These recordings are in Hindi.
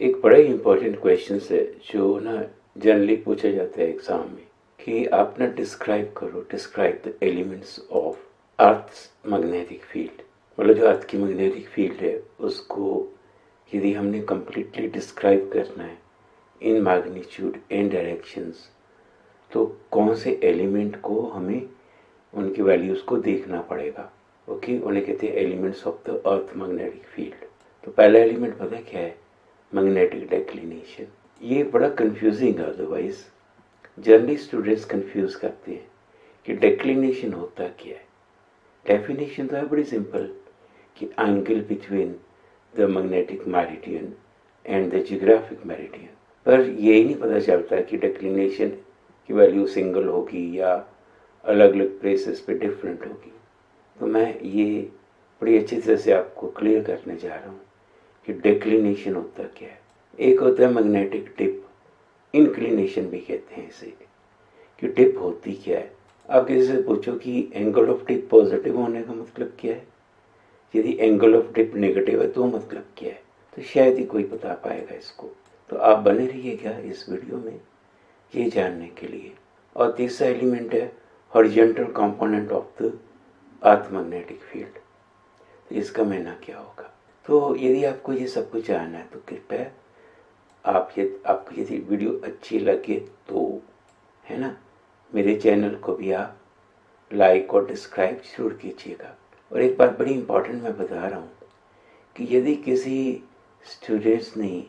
एक बड़ा ही इम्पोर्टेंट क्वेश्चन है जो ना जनरली पूछा जाता है एग्जाम में कि आप ना describe the elements of earth magnetic field. मतलब जो अर्थ की मैग्नेटिक फील्ड है उसको यदि हमने कम्प्लीटली डिस्क्राइब करना है इन मैग्नीट्यूड एंड डायरेक्शंस, तो कौन से एलिमेंट को हमें उनकी वैल्यूज़ को देखना पड़ेगा। ओके, उन्हें कहते हैं elements of the earth magnetic field. तो पहला एलिमेंट पता क्या है? Magnetic declination. ये बड़ा कंफ्यूजिंग है, अदरवाइज जनरली स्टूडेंट्स कंफ्यूज करते हैं कि डेक्लिनेशन होता क्या है। डेफिनेशन तो है बड़ी सिंपल कि angle between the magnetic meridian and the geographic meridian, पर यही नहीं पता चलता कि डेक्लिनेशन की वैल्यू सिंगल होगी या अलग अलग प्लेसेस पे डिफरेंट होगी। तो मैं ये बड़ी अच्छी तरह से आपको क्लियर करने जा रहा हूँ कि डेक्लिनेशन होता क्या है। एक होता है मैग्नेटिक डिप, इंक्लिनेशन भी कहते हैं इसे। कि डिप होती क्या है? आप किसी से पूछो कि एंगल ऑफ डिप पॉजिटिव होने का मतलब क्या है, यदि एंगल ऑफ डिप नेगेटिव है तो मतलब क्या है, तो शायद ही कोई बता पाएगा इसको। तो आप बने रहिएगा इस वीडियो में ये जानने के लिए। और तीसरा एलिमेंट है horizontal component of the earth magnetic field. तो इसका मायना क्या होगा? तो यदि आपको ये सब कुछ जानना है तो कृपया आपको यदि वीडियो अच्छी लगे तो, है ना, मेरे चैनल को भी आप लाइक और डिस्क्राइब जरूर कीजिएगा। और एक बात बड़ी इम्पोर्टेंट मैं बता रहा हूँ कि यदि किसी स्टूडेंट्स ने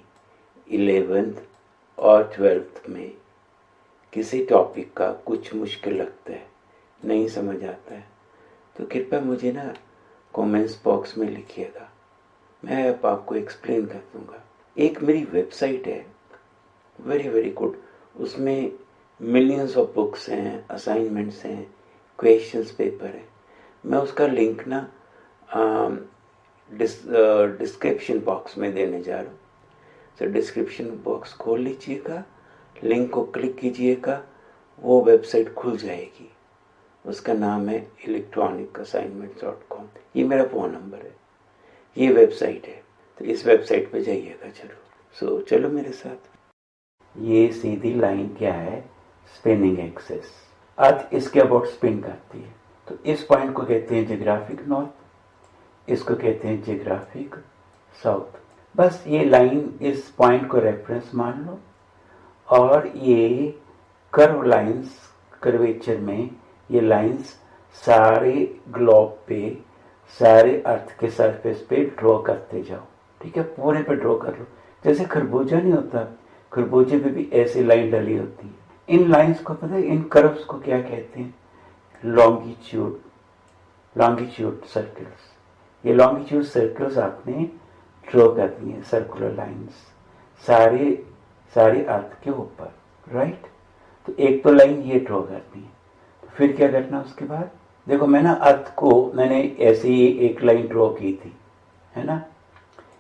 11th और 12th में किसी टॉपिक का कुछ मुश्किल लगता है, नहीं समझ आता है, तो कृपया मुझे ना कमेंट्स बॉक्स में लिखिएगा, मैं अब आपको एक्सप्लेन कर दूँगा। एक मेरी वेबसाइट है, वेरी वेरी गुड, उसमें मिलियंस ऑफ बुक्स हैं, असाइनमेंट्स हैं, क्वेश्चंस पेपर है। मैं उसका लिंक ना डिस्क्रिप्शन बॉक्स में देने जा रहा हूँ। तो डिस्क्रिप्शन बॉक्स खोल लीजिएगा, लिंक को क्लिक कीजिएगा, वो वेबसाइट खुल जाएगी। उसका नाम है electronicassignments.com। ये मेरा फ़ोन नंबर है, ये वेबसाइट है, तो इस वेबसाइट पे जाइएगा जरूर। सो चलो मेरे साथ। ये सीधी लाइन क्या है? Spinning axis. अर्थ इसके अबाउट स्पिन करती है, तो इस पॉइंट को कहते हैं जियोग्राफिक नॉर्थ, इसको कहते हैं जियोग्राफिक साउथ। बस ये लाइन, इस पॉइंट को रेफरेंस मान लो, और ये कर्व लाइंस, कर्वेचर में ये लाइंस सारे ग्लोब पे, सारे अर्थ के सरफेस पे ड्रॉ करते जाओ। ठीक है, पूरे पे ड्रॉ कर लो। जैसे खरबूजा नहीं होता, खरबूजे पे भी ऐसी लाइन डली होती है। इन लाइंस को पता है, इन कर्व्स को क्या कहते हैं? Longitude, longitude circles. ये लॉन्गिट्यूड सर्कल्स आपने ड्रॉ कर दिए, सर्कुलर लाइंस सारे अर्थ के ऊपर, राइट। तो एक तो लाइन ये ड्रॉ करनी है। तो फिर क्या करना उसके बाद? देखो, मैं ना अर्थ को मैंने ऐसे ही एक लाइन ड्रॉ की थी, है ना,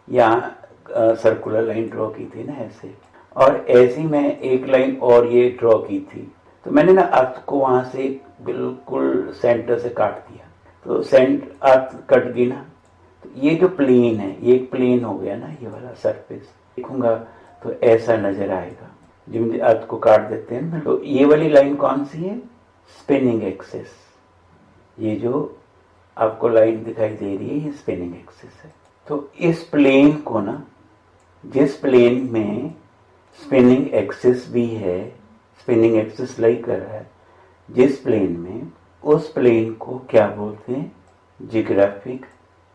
यहाँ सर्कुलर लाइन ड्रॉ की थी ना ऐसे, और ऐसी मैं एक लाइन और ये ड्रॉ की थी। तो मैंने ना अर्थ को वहां से बिल्कुल सेंटर से काट दिया, तो अर्थ कट गई ना। तो ये जो प्लेन है, ये एक प्लेन हो गया ना, ये वाला सरफेस देखूंगा तो ऐसा नजर आएगा। जब अर्थ को काट देते हैं ना, तो ये वाली लाइन कौन सी है? Spinning axis. ये जो आपको लाइन दिखाई दे रही है, ये स्पिनिंग एक्सिस है। तो इस प्लेन को ना, जिस प्लेन में स्पिनिंग एक्सिस भी है, स्पिनिंग एक्सिस लाई कर रहा है जिस प्लेन में, उस प्लेन को क्या बोलते हैं? Geographic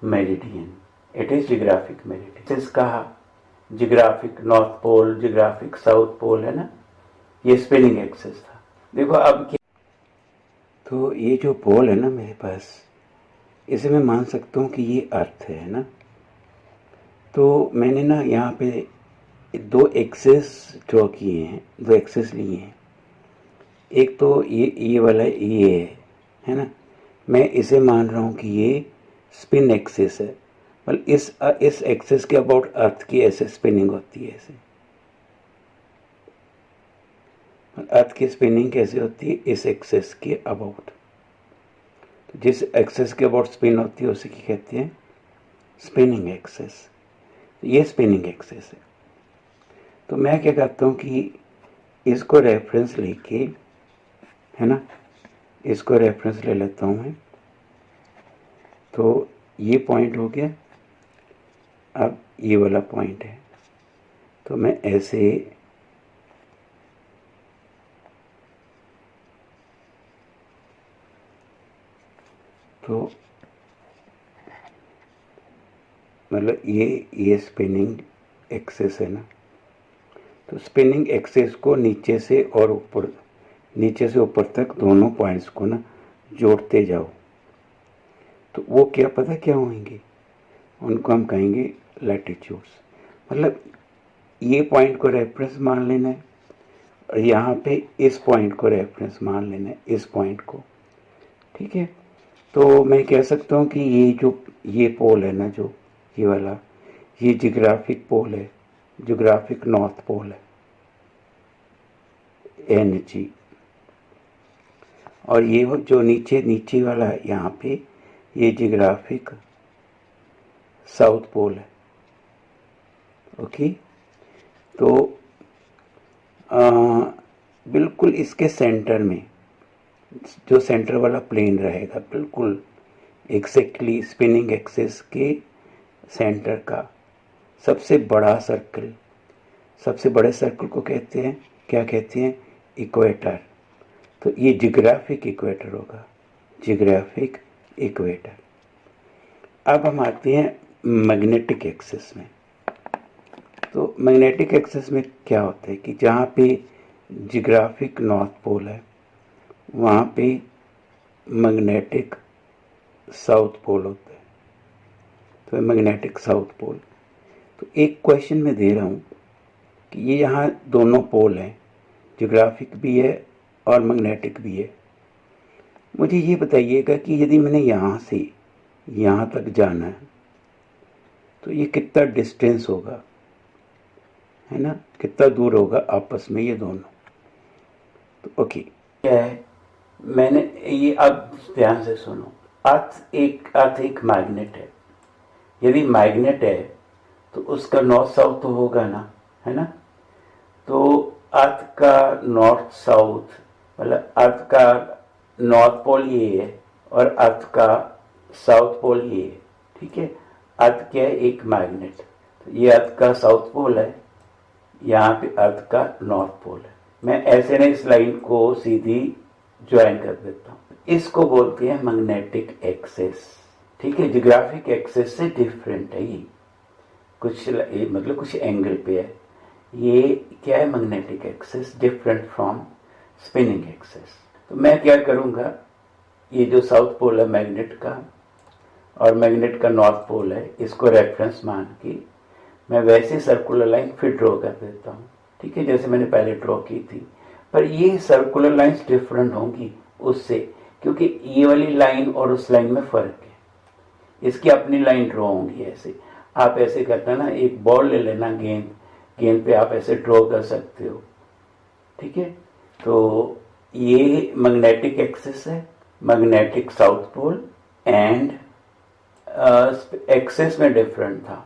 meridian. It is geographic meridian. कहा geographic north pole, geographic south pole, है ना, ये स्पिनिंग एक्सिस था। देखो अब क्या, तो ये जो पोल है ना मेरे पास, इसे मैं मान सकता हूँ कि ये अर्थ है ना। तो मैंने ना यहाँ पे दो एक्सेस ड्रॉ किए हैं, दो एक्सेस लिए हैं। एक तो ये वाला ये है ना, मैं इसे मान रहा हूँ कि ये स्पिन एक्सिस है। मतलब इस एक्सिस के अबाउट अर्थ की ऐसे स्पिनिंग होती है। ऐसे अर्थ की स्पिनिंग कैसे होती है? इस एक्सिस के अबाउट। तो जिस एक्सिस के अबाउट स्पिन होती है उसे क्या कहते हैं? Spinning axis. तो ये स्पिनिंग एक्सिस है। तो मैं क्या करता हूँ कि इसको रेफरेंस लेके, है ना, इसको रेफरेंस ले लेता हूँ मैं। तो ये पॉइंट हो गया, अब ये वाला पॉइंट है, तो मैं ऐसे तो मतलब ये स्पिनिंग एक्सेस है ना, तो स्पिनिंग एक्सेस को नीचे से और ऊपर, नीचे से ऊपर तक दोनों पॉइंट्स को ना जोड़ते जाओ। तो वो क्या पता क्या होंगे, उनको हम कहेंगे लैटिट्यूड्स। मतलब ये पॉइंट को रेफरेंस मान लेना है और यहाँ पे इस पॉइंट को रेफरेंस मान लेना है, इस पॉइंट को। ठीक है, तो मैं कह सकता हूँ कि ये पोल है ना, जो ये वाला, ये जियोग्राफिक पोल है, जियोग्राफिक नॉर्थ पोल है, NG। और ये जो नीचे नीचे वाला है यहाँ पे, ये जियोग्राफिक साउथ पोल है। ओके, तो बिल्कुल इसके सेंटर में, जो सेंटर वाला प्लेन रहेगा, बिल्कुल एग्जैक्टली स्पिनिंग एक्सिस के सेंटर का सबसे बड़ा सर्कल, सबसे बड़े सर्कल को कहते हैं, क्या कहते हैं, इक्वेटर। तो ये जियोग्राफिक इक्वेटर होगा, जियोग्राफिक इक्वेटर। अब हम आते हैं मैग्नेटिक एक्सिस में। तो मैग्नेटिक एक्सिस में क्या होता है कि जहाँ पे जियोग्राफिक नॉर्थ पोल है, वहाँ पे मैग्नेटिक साउथ पोल होता है। तो मैग्नेटिक साउथ पोल, तो एक क्वेश्चन में दे रहा हूँ कि ये यहाँ दोनों पोल हैं, जियोग्राफिक भी है और मैग्नेटिक भी है। मुझे ये बताइएगा कि यदि मैंने यहाँ से यहाँ तक जाना है तो ये कितना डिस्टेंस होगा, है ना, कितना दूर होगा आपस में ये दोनों। तो ओके, क्या है, मैंने ये, अब ध्यान से सुनो। अर्थ एक मैग्नेट है। यदि मैग्नेट है तो उसका नॉर्थ साउथ तो होगा ना, है ना। तो अर्थ का नॉर्थ साउथ, मतलब अर्थ का नॉर्थ पोल ये है और अर्थ का साउथ पोल ये है। ठीक है, अर्थ क्या है, एक मैग्नेट। तो ये अर्थ का साउथ पोल है, यहाँ पे अर्थ का नॉर्थ पोल है। मैं ऐसे ना इस लाइन को सीधी ज्वाइन कर देता हूँ। इसको बोलते हैं मैग्नेटिक एक्सिस। ठीक है, जियोग्राफिक एक्सिस से डिफरेंट है ये, कुछ मतलब कुछ एंगल पे है। ये क्या है, magnetic axis, different from spinning axis. तो मैं क्या करूँगा, ये जो साउथ पोल है मैग्नेट का और मैग्नेट का नॉर्थ पोल है, इसको रेफरेंस मान के मैं वैसे सर्कुलर लाइन फिर ड्रॉ कर देता हूँ। ठीक है, जैसे मैंने पहले ड्रॉ की थी। पर ये सर्कुलर लाइंस डिफरेंट होंगी उससे, क्योंकि ये वाली लाइन और उस लाइन में फर्क है। इसकी अपनी लाइन ड्रॉ होंगी ऐसे। आप ऐसे करना ना, एक बॉल ले लेना, गेंद पे आप ऐसे ड्रॉ कर सकते हो। ठीक है, तो ये मैग्नेटिक एक्सिस है, magnetic south pole, and axis में डिफरेंट था।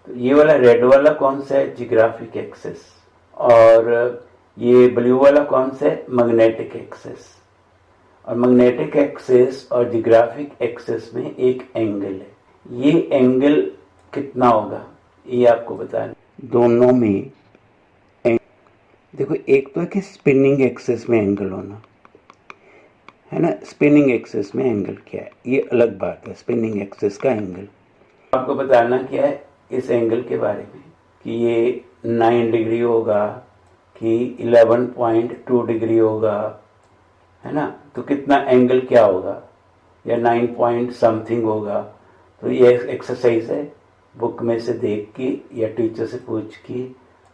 तो ये वाला रेड वाला कौन सा है, जियोग्राफिक एक्सिस, और ये ब्लू वाला कौन सा है, मैग्नेटिक एक्सिस। और मैग्नेटिक एक्सिस और जियोग्राफिक एक्सिस में एक एंगल है, ये एंगल कितना होगा ये आपको बताना। दोनों में देखो, एक तो है कि स्पिनिंग एक्सिस में एंगल होना, है ना। स्पिनिंग एक्सिस में एंगल क्या है, ये अलग बात है, स्पिनिंग एक्सिस का एंगल। आपको बताना क्या है इस एंगल के बारे में, कि ये 9 डिग्री होगा कि 11.2 डिग्री होगा, है ना। तो कितना एंगल क्या होगा, या 9 पॉइंट समथिंग होगा। तो ये एक्सरसाइज है, बुक में से देख के या टीचर से पूछ के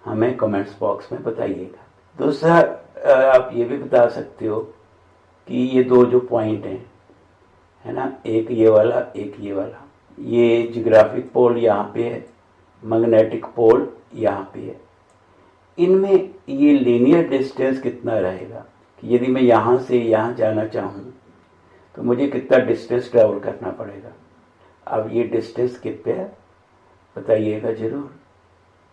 हमें कमेंट्स बॉक्स में बताइएगा। दूसरा, आप ये भी बता सकते हो कि ये दो जो पॉइंट हैं, है ना, एक ये वाला एक ये वाला, ये जियोग्राफिक पोल यहाँ पे है, मैग्नेटिक पोल यहाँ पे है। इनमें ये लीनियर डिस्टेंस कितना रहेगा, कि यदि मैं यहाँ से यहाँ जाना चाहूँ तो मुझे कितना डिस्टेंस ट्रैवल करना पड़ेगा। अब ये डिस्टेंस कितना है बताइएगा जरूर।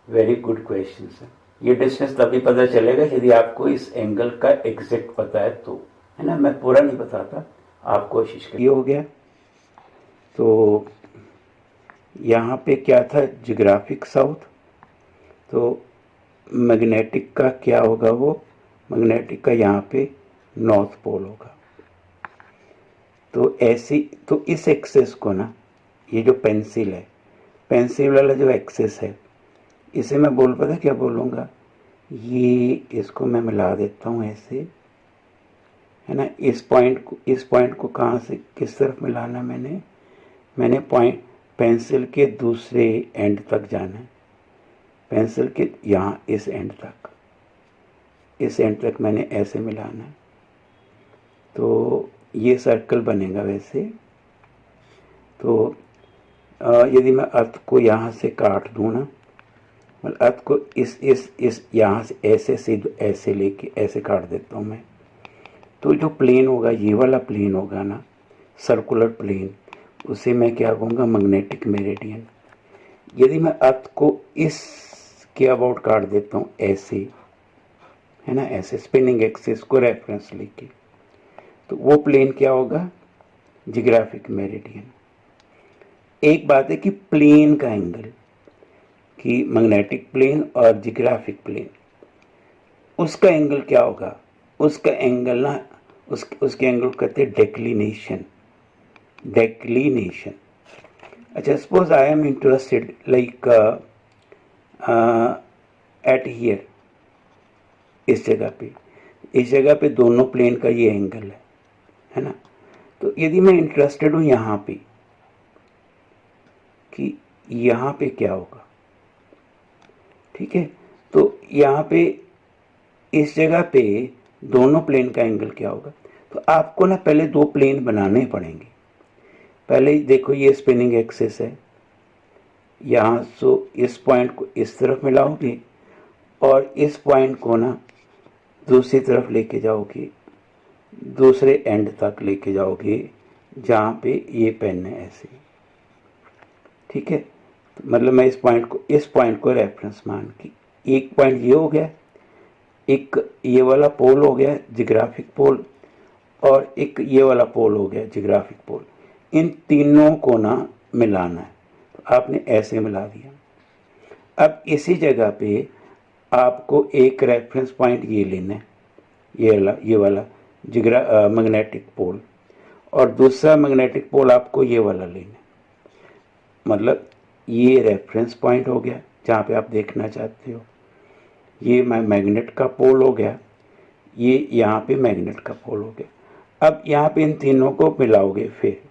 वेरी गुड क्वेश्चन है। ये डिस्टेंस तभी पता चलेगा यदि आपको इस एंगल का एग्जैक्ट पता है तो, है ना। मैं पूरा नहीं बताता, आप कोशिश करिए। ये हो गया। तो यहाँ पे क्या था, जियोग्राफिक साउथ। तो मैग्नेटिक का क्या होगा, वो मैग्नेटिक का यहाँ पे नॉर्थ पोल होगा। तो ऐसी, तो इस एक्सेस को ना, ये जो पेंसिल है, पेंसिल वाला जो एक्सेस है, इसे मैं बोल पता क्या बोलूँगा, ये इसको मैं मिला देता हूँ ऐसे, है ना। इस पॉइंट को कहाँ से किस तरफ मिलाना, मैंने पॉइंट पेंसिल के दूसरे एंड तक जाना है, पेंसिल के यहाँ इस एंड तक मैंने ऐसे मिलाना है। तो ये सर्कल बनेगा वैसे। तो यदि मैं अर्थ को यहाँ से काट दूँ ना, मतलब अर्थ को इस यहाँ से ऐसे लेके ऐसे काट देता हूँ मैं, तो जो प्लेन होगा, ये वाला प्लेन होगा ना, सर्कुलर प्लेन, उसे मैं क्या कहूँगा, मैग्नेटिक मेरिडियन। यदि मैं अर्थ को इस के अबाउट काट देता हूँ ऐसे, है ना, ऐसे स्पिनिंग एक्सिस को रेफरेंस लेके, तो वो प्लेन क्या होगा, जियोग्राफिक मेरिडियन। एक बात है कि प्लेन का एंगल, कि मैग्नेटिक प्लेन और जियोग्राफिक प्लेन, उसका एंगल क्या होगा, उसका एंगल ना, उसके एंगल को कहते हैं डेक्लिनेशन। अच्छा, suppose I am interested like eight here, इस जगह पे दोनों प्लेन का ये एंगल है ना। तो यदि मैं इंटरेस्टेड हूँ यहाँ पे कि यहाँ पे क्या होगा, ठीक है, तो यहाँ पे इस जगह पे दोनों प्लेन का एंगल क्या होगा, तो आपको ना पहले दो प्लेन बनाने पड़ेंगे। पहले देखो, ये स्पिनिंग एक्सिस है, यहाँ सो इस पॉइंट को इस तरफ मिलाओगे और इस पॉइंट को ना दूसरी तरफ लेके जाओगे, दूसरे एंड तक लेके जाओगे जहाँ पे ये पेन है ऐसे, ठीक है। तो मतलब मैं इस पॉइंट को रेफरेंस मान के, एक पॉइंट ये हो गया, एक ये वाला पोल हो गया जियोग्राफिक पोल, और एक ये वाला पोल हो गया जियोग्राफिक पोल। इन तीनों को ना मिलाना है, तो आपने ऐसे मिला दिया। अब इसी जगह पे आपको एक रेफरेंस पॉइंट ये लेना है, ये वाला मैग्नेटिक पोल, और दूसरा मैग्नेटिक पोल आपको ये वाला लेना है। मतलब ये रेफरेंस पॉइंट हो गया जहाँ पे आप देखना चाहते हो, ये मैग्नेट का पोल हो गया, ये यहाँ पे मैग्नेट का पोल हो गया। अब यहाँ पे इन तीनों को मिलाओगे, फिर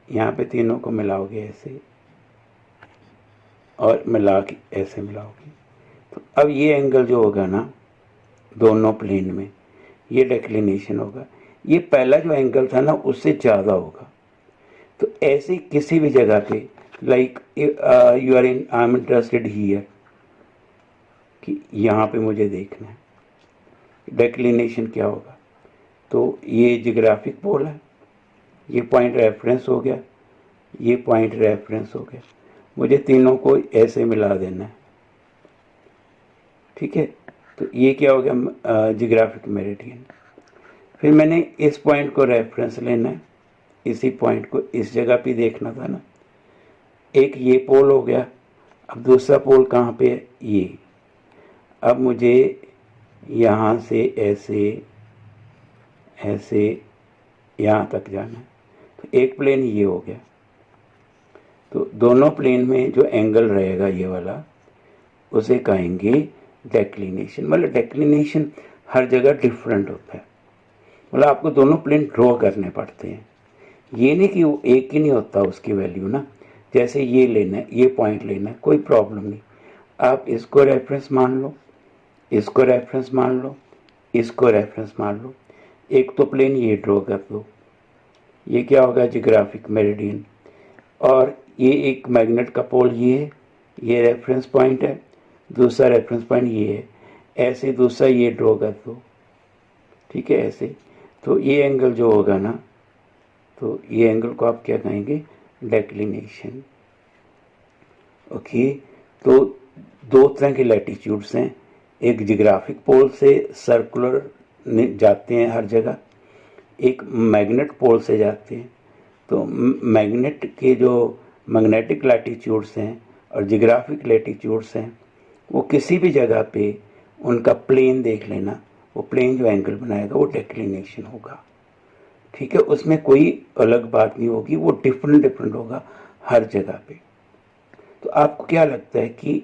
यहाँ पे तीनों को मिलाओगे ऐसे, और मिला के ऐसे मिलाओगे। तो अब ये एंगल जो होगा ना दोनों प्लेन में, ये डेक्लिनेशन होगा। ये पहला जो एंगल था ना उससे ज़्यादा होगा। तो ऐसे किसी भी जगह पे, like you are in, I am interested here, कि यहाँ पे मुझे देखना है डेक्लिनेशन क्या होगा। तो ये जियोग्राफिक पोल है, ये पॉइंट रेफरेंस हो गया, ये पॉइंट रेफरेंस हो गया, मुझे तीनों को ऐसे मिला देना है, ठीक है। तो ये क्या हो गया, जियोग्राफिक मेरिडियन। फिर मैंने इस पॉइंट को रेफरेंस लेना है, इसी पॉइंट को इस जगह पे देखना था ना, एक ये पोल हो गया। अब दूसरा पोल कहाँ पे है, ये। अब मुझे यहाँ से ऐसे यहाँ तक जाना है, तो एक प्लेन ये हो गया। तो दोनों प्लेन में जो एंगल रहेगा ये वाला, उसे कहेंगे डेक्लिनेशन। मतलब डेक्लिनेशन हर जगह डिफरेंट होता है, मतलब आपको दोनों प्लेन ड्रॉ करने पड़ते हैं। ये नहीं कि वो एक ही नहीं होता उसकी वैल्यू ना, जैसे ये लेना है, ये पॉइंट लेना है, कोई प्रॉब्लम नहीं, आप इसको रेफरेंस मान लो, इसको रेफरेंस मान लो, इसको रेफरेंस मान लो, एक तो प्लेन ये ड्रॉ कर दो, ये क्या होगा, जियोग्राफिक मेरिडियन। और ये एक मैग्नेट का पोल ये है, ये रेफरेंस पॉइंट है, दूसरा रेफरेंस पॉइंट ये है, ऐसे दूसरा ये ड्रॉ कर दो, ठीक है, ऐसे। तो ये एंगल जो होगा ना, तो ये एंगल को आप क्या कहेंगे, डेक्लिनेशन। ओके, तो दो तरह के लैटिट्यूड्स हैं, एक जियोग्राफिक पोल से सर्कुलर जाते हैं हर जगह, एक मैग्नेट पोल से जाते हैं। तो मैग्नेट के जो मैग्नेटिक लैटिट्यूड्स हैं और जियोग्राफिक लैटिट्यूड्स हैं, वो किसी भी जगह पे उनका प्लेन देख लेना, वो प्लेन जो एंगल बनाएगा वो डेक्लिनेशन होगा। ठीक है, उसमें कोई अलग बात नहीं होगी, वो डिफरेंट होगा हर जगह पे। तो आपको क्या लगता है कि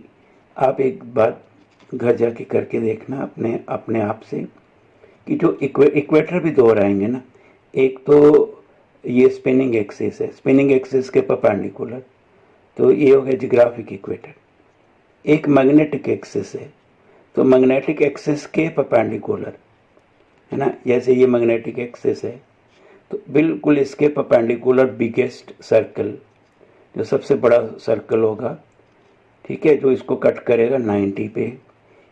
आप एक बात घर जाके करके देखना अपने अपने आप से कि जो इक्वेटर भी दो रहेंगे ना, एक तो ये स्पिनिंग एक्सिस है, स्पिनिंग एक्सिस के परपेंडिकुलर, तो ये हो गया जियोग्राफिक इक्वेटर। एक मैग्नेटिक एक्सिस है, तो मैग्नेटिक एक्सिस के परपेंडिकुलर है ना, जैसे ये मैग्नेटिक एक्सिस है तो बिल्कुल इसके परपेंडिकुलर बिगेस्ट सर्कल, जो सबसे बड़ा सर्कल होगा, ठीक है, जो इसको कट करेगा 90 पे,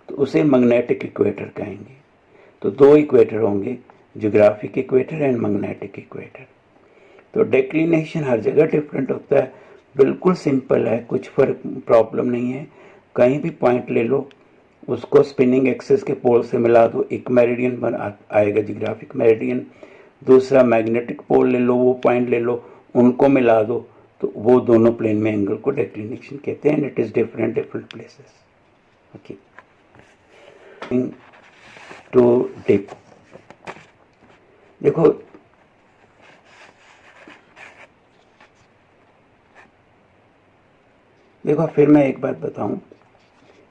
तो उसे मैग्नेटिक इक्वेटर कहेंगे। तो दो इक्वेटर होंगे, geographic equator and magnetic equator. तो डेक्लिनेशन हर जगह डिफरेंट होता है, बिल्कुल सिंपल है, कुछ फर्क प्रॉब्लम नहीं है। कहीं भी पॉइंट ले लो, उसको स्पिनिंग एक्सिस के पोल से मिला दो, एक मेरिडियन बन आएगा जियोग्राफिक मेरिडियन। दूसरा मैग्नेटिक पोल ले लो, वो पॉइंट ले लो, उनको मिला दो, तो वो दोनों प्लेन में एंगल को डेक्लिनेशन कहते हैं। It is different places. Okay, to dip, देखो फिर मैं एक बात बताऊं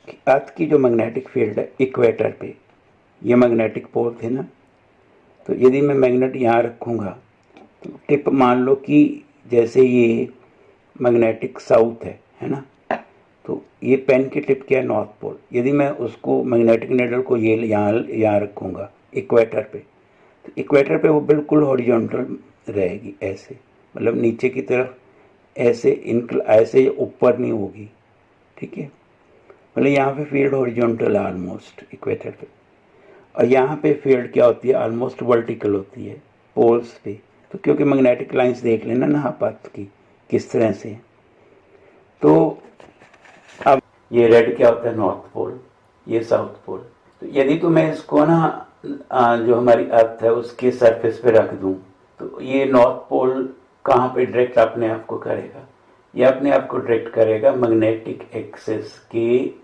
कि अर्थ की जो मैग्नेटिक फील्ड है इक्वेटर पे, ये मैग्नेटिक पोल थे ना, तो यदि मैं मैग्नेट यहाँ रखूँगा तो टिप मान लो कि जैसे ये मैग्नेटिक साउथ है ना, तो ये पेन की टिप क्या है, नॉर्थ पोल। यदि मैं उसको मैग्नेटिक नीडल को ये यहाँ रखूँगा इक्वेटर पे, तो इक्वेटर पे वो बिल्कुल हॉरिजॉन्टल रहेगी, ऐसे मतलब नीचे की तरफ, ऐसे ऊपर नहीं होगी। ठीक है, मतलब यहाँ पे फील्ड हॉरिजॉन्टल है ऑलमोस्ट इक्वेटर पे, और यहाँ पे फील्ड क्या होती है, ऑलमोस्ट वर्टिकल होती है पोल्स पे। तो क्योंकि मैग्नेटिक लाइंस देख लेना ना हाथ की किस तरह से, तो अब ये रेड क्या होता है, नॉर्थ पोल, ये साउथ पोल। तो यदि तो मैं इसको ना जो हमारी अर्थ है उसके सरफेस पे रख दूं, तो ये नॉर्थ पोल कहाँ पे डायरेक्ट अपने आप को करेगा, ये अपने आप को डायरेक्ट करेगा मैग्नेटिक एक्सिस की,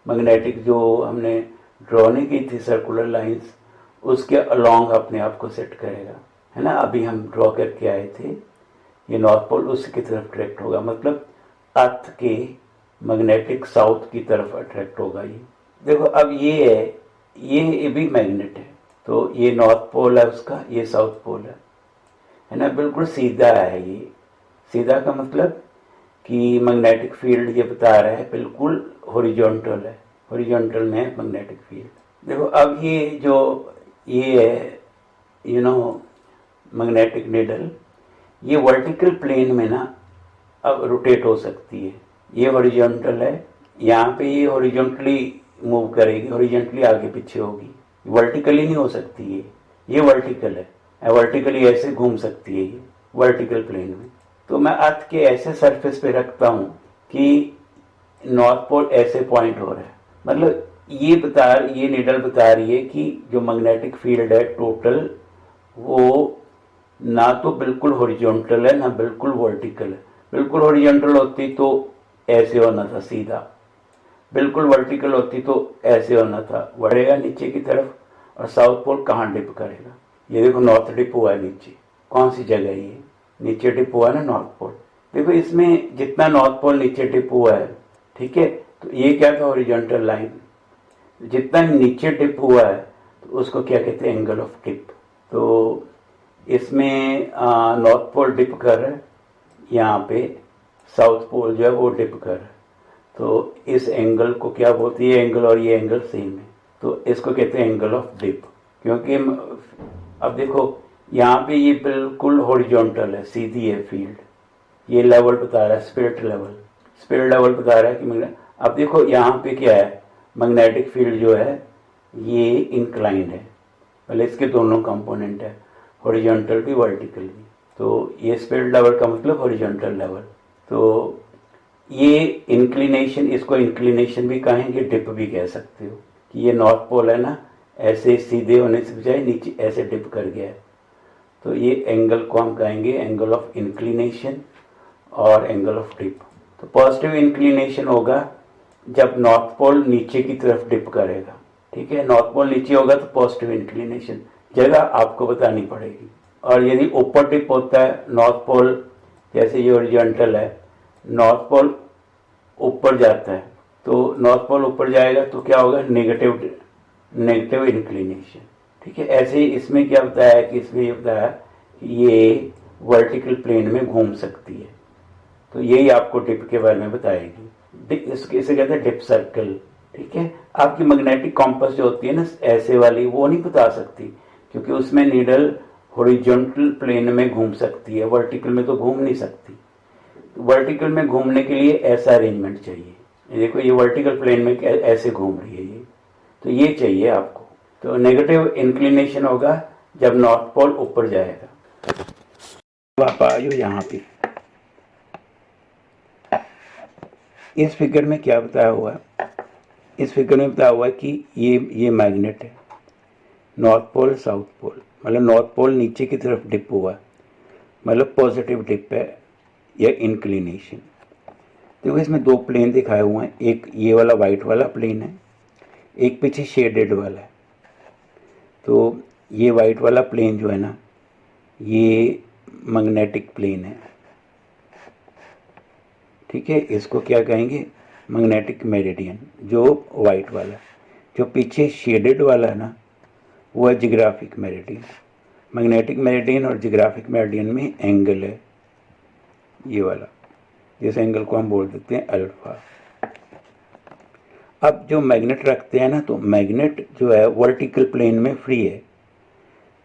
मैग्नेटिक जो हमने ड्रॉ नहीं की थी सर्कुलर लाइंस, उसके अलोंग अपने आप को सेट करेगा, है ना। अभी हम ड्रॉ करके आए थे, ये नॉर्थ पोल उसकी तरफ अट्रैक्ट होगा, मतलब अर्थ के मैग्नेटिक साउथ की तरफ अट्रैक्ट होगा ये। देखो अब ये है, ये भी मैग्नेट है, तो ये नॉर्थ पोल है उसका, ये साउथ पोल है ना, बिल्कुल सीधा है ये। सीधा का मतलब कि मैग्नेटिक फील्ड ये बता रहा है बिल्कुल हॉरिजॉन्टल है, हॉरिजॉन्टल में है मैग्नेटिक फील्ड। देखो अब ये जो ये है मैग्नेटिक निडल, ये वर्टिकल प्लेन में ना अब रोटेट हो सकती है। ये हॉरिजॉन्टल है, यहाँ पे ये हॉरिजॉन्टली मूव करेगी, हॉरिजॉन्टली आगे पीछे होगी, वर्टिकली नहीं हो सकती है, ये वर्टिकल है, वर्टिकली ऐसे घूम सकती है ये वर्टिकल प्लेन में। तो मैं अर्थ के ऐसे सरफेस पे रखता हूँ कि नॉर्थ पोल ऐसे पॉइंट हो रहा है, मतलब ये निडल बता रही है कि जो मैग्नेटिक फील्ड है टोटल, वो ना तो बिल्कुल हॉरिजॉन्टल है ना बिल्कुल वर्टिकल है। बिल्कुल हॉरिजॉन्टल होती तो ऐसे होना था सीधा, बिल्कुल वर्टिकल होती तो ऐसे होना था, बढ़ेगा नीचे की तरफ। और साउथ पोल कहाँ डिप करेगा, ये देखो नॉर्थ डिप हुआ है नीचे, कौन सी जगह ये नीचे डिप हुआ है ना, नॉर्थ पोल। देखो इसमें जितना नॉर्थ पोल नीचे डिप हुआ है, ठीक है, तो ये क्या था, हॉरिजॉन्टल लाइन। जितना नीचे डिप हुआ है तो उसको क्या कहते हैं, एंगल ऑफ डिप। तो इसमें नॉर्थ पोल डिप कर रहा है, यहाँ पे साउथ पोल जो है वो डिप कर रहा है, तो इस एंगल को क्या बोलती है, एंगल और ये एंगल सेम है, तो इसको कहते हैं एंगल ऑफ डिप। क्योंकि अब देखो यहाँ पे ये बिल्कुल हॉरिजॉन्टल है, सीधी है फील्ड, ये लेवल बता रहा है, स्पिरिट लेवल बता रहा है कि अब देखो यहाँ पे क्या है, मैग्नेटिक फील्ड जो है ये इंक्लाइंड है, पहले इसके दोनों कंपोनेंट है, हॉरिजॉन्टल भी वर्टिकल भी। तो ये स्पिरिट लेवल का मतलब हॉरिजॉन्टल लेवल। तो ये इंक्लिनेशन, इसको इंक्लिनेशन भी कहेंगे, डिप भी कह सकते हो, कि ये नॉर्थ पोल है ना, ऐसे सीधे होने से बजाय नीचे ऐसे डिप कर गया है, तो ये एंगल को हम कहेंगे एंगल ऑफ इंक्लिनेशन और एंगल ऑफ डिप। तो पॉजिटिव इंक्लिनेशन होगा जब नॉर्थ पोल नीचे की तरफ डिप करेगा, ठीक है, नॉर्थ पोल नीचे होगा तो पॉजिटिव इंक्लिनेशन, जगह आपको बतानी पड़ेगी। और यदि ऊपर डिप होता है नॉर्थ पोल, जैसे ये हॉरिजॉन्टल है, नॉर्थ पोल ऊपर जाता है, तो नॉर्थ पोल ऊपर जाएगा तो क्या होगा, नेगेटिव इंक्लिनेशन, ठीक है। ऐसे ही इसमें क्या बताया है कि इसमें ये बताया कि ये वर्टिकल प्लेन में घूम सकती है, तो यही आपको डिप के बारे में बताएगी। इसे कहते हैं डिप सर्कल, ठीक है। आपकी मैग्नेटिक कॉम्पास जो होती है ना ऐसे वाली, वो नहीं बता सकती, क्योंकि उसमें नीडल हॉरिजॉन्टल प्लेन में घूम सकती है, वर्टिकल में तो घूम नहीं सकती। वर्टिकल में घूमने के लिए ऐसा अरेंजमेंट चाहिए, देखो ये वर्टिकल प्लेन में ऐसे घूम रही है ये, तो ये चाहिए आपको। तो नेगेटिव इंक्लिनेशन होगा जब नॉर्थ पोल ऊपर जाएगा। आप आ जाओ यहाँ पे, इस फिगर में क्या बताया हुआ है, इस फिगर में बताया हुआ है कि ये मैग्नेट है, नॉर्थ पोल साउथ पोल, मतलब नॉर्थ पोल नीचे की तरफ डिप हुआ, मतलब पॉजिटिव डिप है या इंक्लिनेशन। देखो इसमें दो प्लेन दिखाए हुए हैं, एक ये वाला वाइट वाला प्लेन है, एक पीछे शेडेड वाला है। तो ये वाइट वाला प्लेन जो है ना, ये मैग्नेटिक प्लेन है, ठीक है, इसको क्या कहेंगे, मैग्नेटिक मेरिडियन, जो वाइट वाला। जो पीछे शेडेड वाला है ना, वो है जियोग्राफिक मेरिडियन। मैग्नेटिक मेरिडियन और जियोग्राफिक मेरिडियन में एंगल है ये वाला, जिस एंगल को हम बोल देते हैं अल्फा। अब जो मैग्नेट रखते हैं ना, तो मैग्नेट जो है वर्टिकल प्लेन में फ्री है,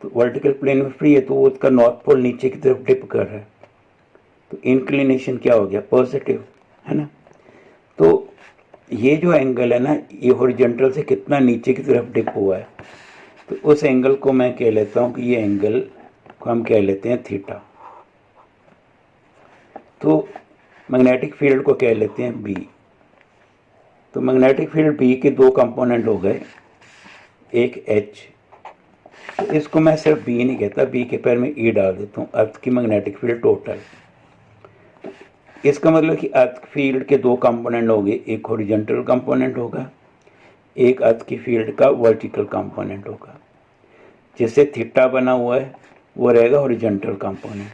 तो वर्टिकल प्लेन में फ्री है तो उसका नॉर्थ पोल नीचे की तरफ डिप कर रहा है, तो इंक्लिनेशन क्या हो गया, पॉजिटिव, है ना। तो ये जो एंगल है ना, ये हॉरिजॉन्टल से कितना नीचे की तरफ डिप हुआ है, तो उस एंगल को मैं कह लेता हूं कि ये एंगल को हम कह लेते हैं थीटा। तो मैग्नेटिक फील्ड को कह लेते हैं बी। तो मैग्नेटिक फील्ड बी के दो कंपोनेंट हो गए, एक एच, तो इसको मैं सिर्फ बी नहीं कहता, बी के पैर में ई डाल देता हूँ, अर्थ की मैग्नेटिक फील्ड टोटल। इसका मतलब कि अर्थ फील्ड के दो कंपोनेंट हो गए, एक हॉरिजॉन्टल कंपोनेंट होगा, एक अर्थ की फील्ड का वर्टिकल कंपोनेंट होगा। जिससे थीटा बना हुआ है वो रहेगा हॉरिजॉन्टल कंपोनेंट,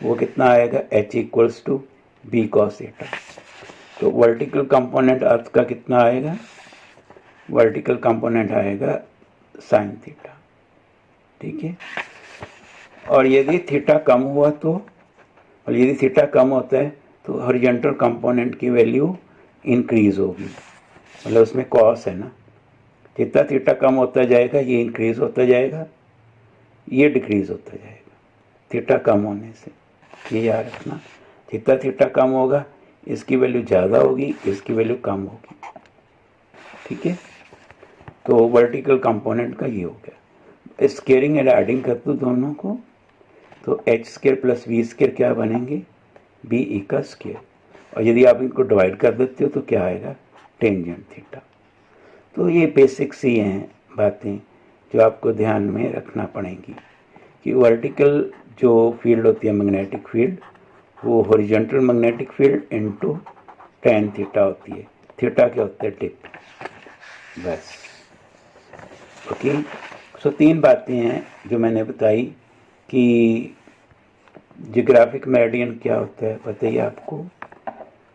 वो कितना आएगा, H equals to B cos theta. तो वर्टिकल कंपोनेंट अर्थ का कितना आएगा, वर्टिकल कंपोनेंट आएगा साइन थीटा, ठीक है। और यदि थीटा कम हुआ तो, और यदि थीटा कम होता है तो हॉरिजॉन्टल कंपोनेंट की वैल्यू इंक्रीज होगी, मतलब उसमें कॉस है ना, जितना थीटा कम होता जाएगा ये इंक्रीज होता जाएगा, ये डिक्रीज होता जाएगा थीटा कम होने से, ये याद रखना। जितना थीटा कम होगा इसकी वैल्यू ज़्यादा होगी, इसकी वैल्यू कम होगी, ठीक है। तो वर्टिकल कंपोनेंट का ये हो गया। स्केयरिंग एंड एडिंग कर दो दोनों को, तो H square plus V square क्या बनेंगे, बी ई का स्केयर। और यदि आप इनको डिवाइड कर देते हो तो क्या आएगा, टेंजेंट थीटा। तो ये बेसिक्स ही हैं बातें जो आपको ध्यान में रखना पड़ेंगी कि वर्टिकल जो फील्ड होती है मैग्नेटिक फील्ड, वो horizontal magnetic field into tan theta होती है। थीटा क्या होता है, डिप, बस। ओके, सो तीन बातें हैं जो मैंने बताई कि जियोग्राफिक मेरिडियन क्या होता है, बताइए आपको,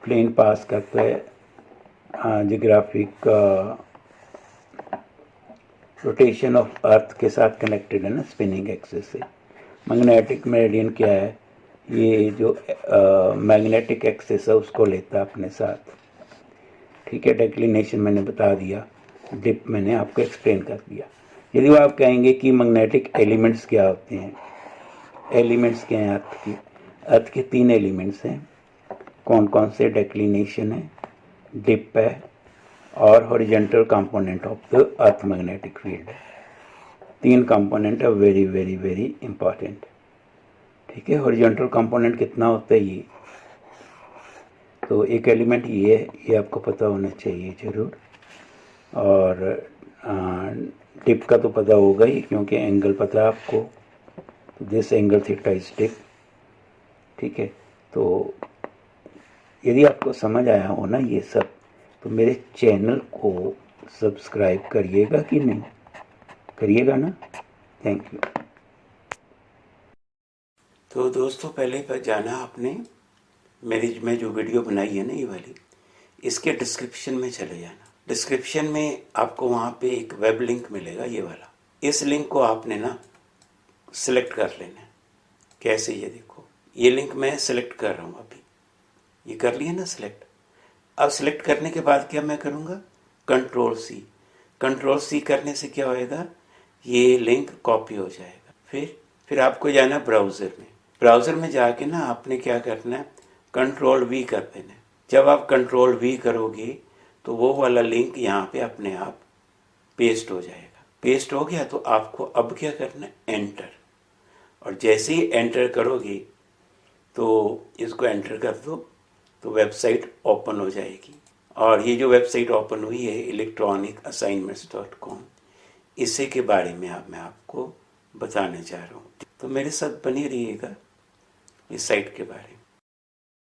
प्लेन पास करता है जियोग्राफिक रोटेशन ऑफ अर्थ के साथ कनेक्टेड है ना, स्पिनिंग एक्सिस से। मैग्नेटिक मेरिडियन क्या है, ये जो मैग्नेटिक एक्सिस है उसको लेता है अपने साथ, ठीक है। डिक्लिनेशन मैंने बता दिया, डिप मैंने आपको एक्सप्लेन कर दिया। यदि वो आप कहेंगे कि मैग्नेटिक एलिमेंट्स क्या होते हैं, एलिमेंट्स क्या हैं अर्थ के तीन एलिमेंट्स हैं, कौन कौन से, डिक्लिनेशन है, डिप है और horizontal component of the earth magnetic field है। तीन कंपोनेंट है, वेरी वेरी वेरी इंपॉर्टेंट, ठीक है। हॉरिजॉन्टल कंपोनेंट कितना होता है, तो एक एलिमेंट ये है, ये आपको पता होना चाहिए ज़रूर। और टिप का तो पता होगा ही, क्योंकि एंगल पता है आपको, तो this angle theta is tip. ठीक है, तो यदि आपको समझ आया हो ना ये सब, तो मेरे चैनल को सब्सक्राइब करिएगा कि नहीं, करिएगा ना। Thank you. तो दोस्तों, पहले पर जाना आपने मेरी मैं जो वीडियो बनाई है ना ये वाली, इसके डिस्क्रिप्शन में चले जाना। डिस्क्रिप्शन में आपको वहाँ पे एक वेब लिंक मिलेगा, ये वाला। इस लिंक को आपने ना सिलेक्ट कर लेना है। कैसे, ये देखो, ये लिंक मैं सिलेक्ट कर रहा हूँ अभी। ये कर लिया ना सिलेक्ट। अब सिलेक्ट करने के बाद क्या मैं करूँगा, कंट्रोल सी करने से क्या होएगा, ये लिंक कॉपी हो जाएगा। फिर आपको जाना ब्राउज़र में। ब्राउज़र में जाके ना आपने क्या करना है, कंट्रोल वी कर देना है। जब आप कंट्रोल वी करोगे तो वो वाला लिंक यहाँ पे अपने आप पेस्ट हो जाएगा। पेस्ट हो गया तो आपको अब क्या करना है, एंटर। और जैसे ही एंटर करोगे तो इसको एंटर कर दो तो वेबसाइट ओपन हो जाएगी। और ये जो वेबसाइट ओपन हुई है electronicAssignments.com, इसी के बारे में मैं आपको बताने जा रहा हूँ। तो मेरे साथ बने रहिएगा इस साइट के बारे में।